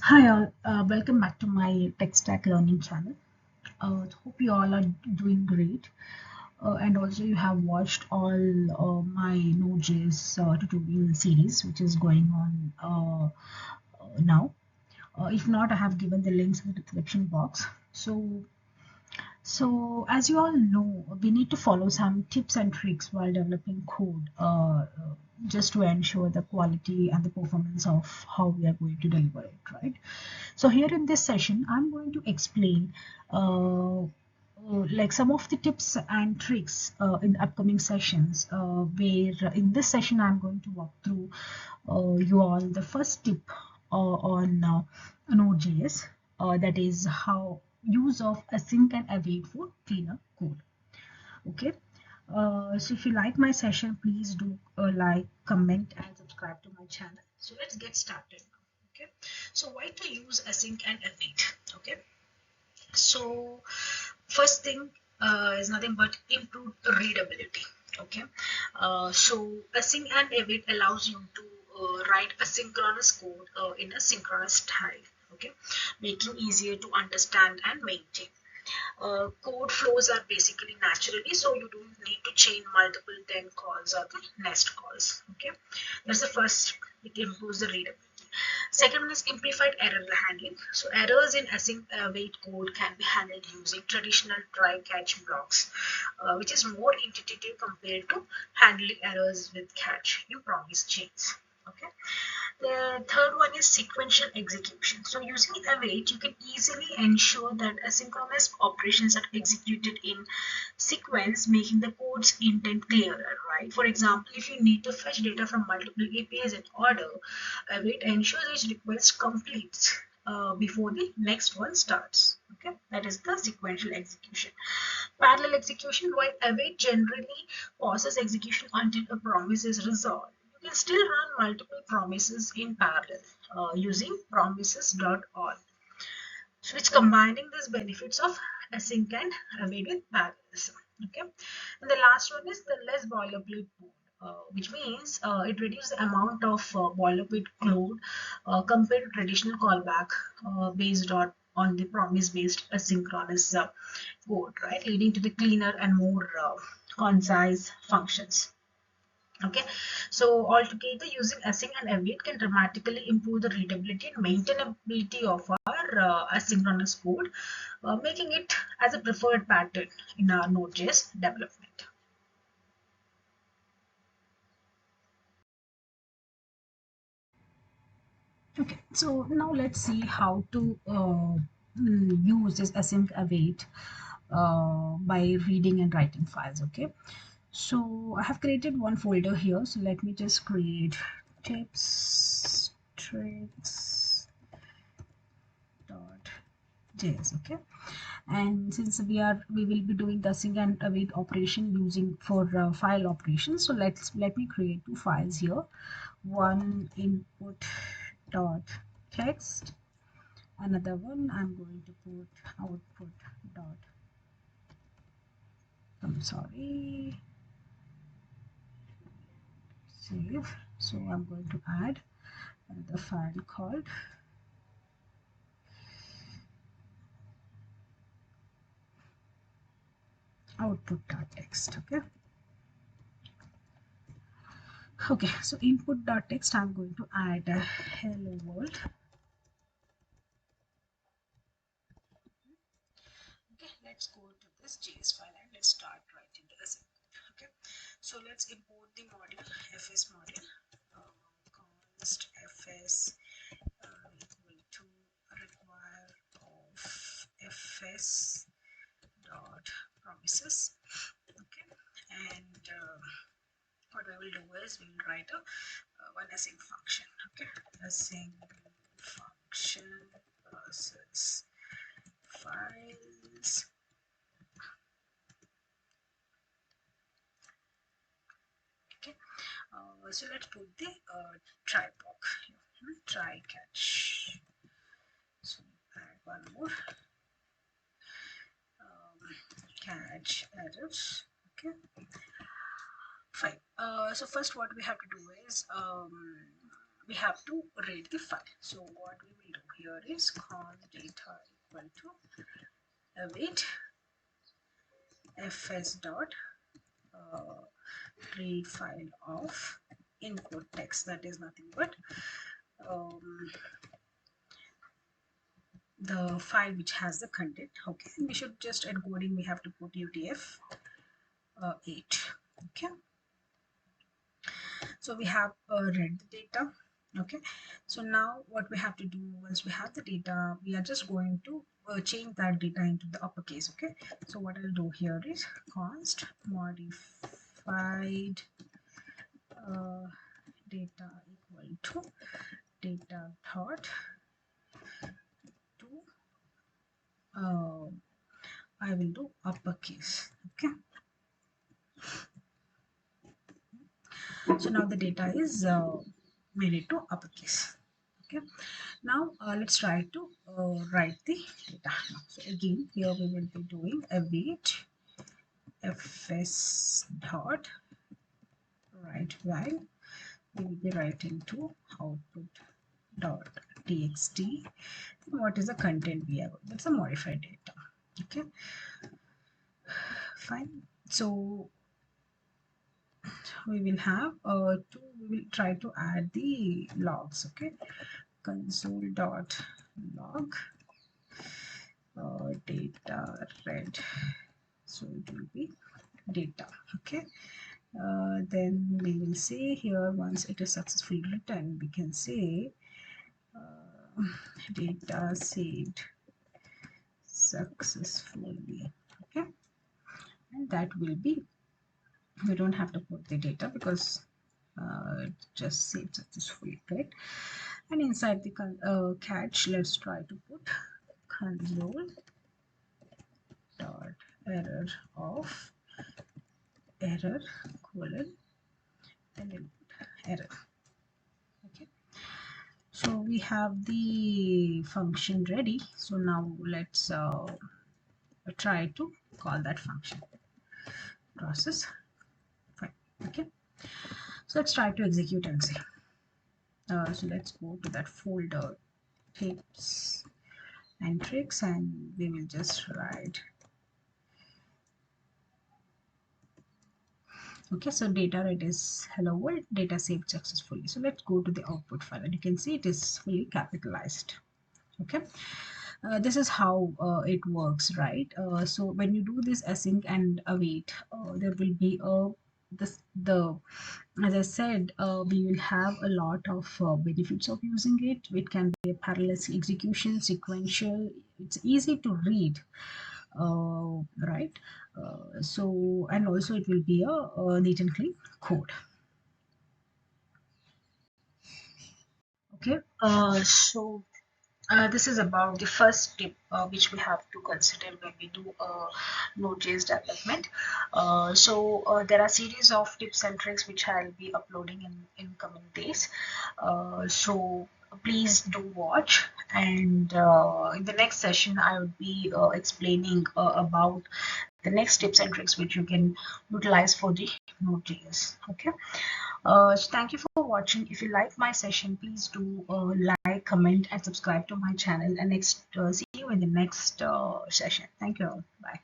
Hi all, welcome back to my Tech Stack Learning channel. Hope you all are doing great. And also you have watched all my Node.js tutorial series which is going on now. If not, I have given the links in the description box. So as you all know, we need to follow some tips and tricks while developing code, just to ensure the quality and the performance of how we are going to deliver it, right? So here in this session, I'm going to explain like some of the tips and tricks in the upcoming sessions, where in this session I'm going to walk through you all the first tip on Node.js, that is how use of async and await for cleaner code. Okay. So if you like my session, please do like, comment, and subscribe to my channel. So let's get started. Okay. So why to use async and await? Okay. So first thing is nothing but improved readability. Okay. So async and await allows you to write asynchronous code in a synchronous style. Okay, making easier to understand and maintain. Code flows are basically naturally, so you don't need to chain multiple 10 calls or the nest calls. Okay, that's the first. It improves the readability. Second one is simplified error handling. So errors in async await code can be handled using traditional try catch blocks, which is more intuitive compared to handling errors with catch in promise chains. Okay. The third one is sequential execution. So using await, you can easily ensure that asynchronous operations are executed in sequence, making the code's intent clearer, right? For example, if you need to fetch data from multiple APIs in order, await ensures each request completes before the next one starts. Okay, that is the sequential execution. Parallel execution, while await generally pauses execution until a promise is resolved, you can still run multiple promises in parallel using promises.all. So it's combining these benefits of async and await with parallelism. Okay, and the last one is the less boilerplate code. Which means it reduces the amount of boilerplate code compared to traditional callback based on the promise based asynchronous code, right? Leading to the cleaner and more concise functions. Okay, so altogether using async and await can dramatically improve the readability and maintainability of our asynchronous code, making it as a preferred pattern in our Node.js development. Okay, so now let's see how to use this async await by reading and writing files. Okay, so I have created one folder here. So let me just create tips, tricks, dot js. Okay, and since we will be doing the async and await operation using for file operations, so let me create two files here. One input dot text, another one I'm going to put output dot, I'm sorry, save. So I'm going to add another file called output.txt. Okay, okay, so input.txt, I'm going to add a hello world. Okay, let's go to this JS file and let's start writing the async code. Okay, so let's import the module, fs module, const fs equal to require of fs dot promises. Okay, and what we will do is we will write a one async function. Okay, async function process files. Okay, so let's put the try block here. Try catch. So add one more catch errors. Okay, fine. So first what we have to do is we have to read the file. So what we will do here is const data equal to await fs dot read file of input text, that is nothing but the file which has the content. Okay, we should just encoding we have to put utf 8. Okay, so we have read the data. Okay, so now what we have to do, once we have the data, we are just going to change that data into the uppercase. Okay, so what I'll do here is const modified data equal to data dot to I will do uppercase. Okay, so now the data is made it to uppercase. Okay, now let's try to write the data. So again, here we will be doing await fs dot write while we will be writing to output dot txt. What is the content we have? That's a modified data. Okay, fine. So we will have we will try to add the logs. Okay, console dot log data read, so it will be data. Okay, then we will say here, once it is successfully written, we can say data saved successfully. Okay, and that will be, we don't have to put the data because it just saved successfully, correct? And inside the catch, let's try to put console dot error of error colon and then error. Okay, so we have the function ready. So now let's try to call that function process. Fine. Okay, so let's try to execute and see. So let's go to that folder tips and tricks, and we will just write. Okay, so data read is hello world, data saved successfully. So let's go to the output file, and you can see it is fully capitalized. Okay, this is how it works, right? So when you do this async and await, there will be the as I said, we will have a lot of benefits of using it. It can be a parallel execution, sequential. It's easy to read, right? So, and also it will be a neat and clean code. Okay, this is about the first tip which we have to consider when we do Node.js development. There are series of tips and tricks which I'll be uploading in coming days. So please do watch, and in the next session I will be explaining about the next tips and tricks which you can utilize for the Node.js. Okay. So thank you for watching. If you like my session, please do like, comment, and subscribe to my channel. And see you in the next session. Thank you all. Bye.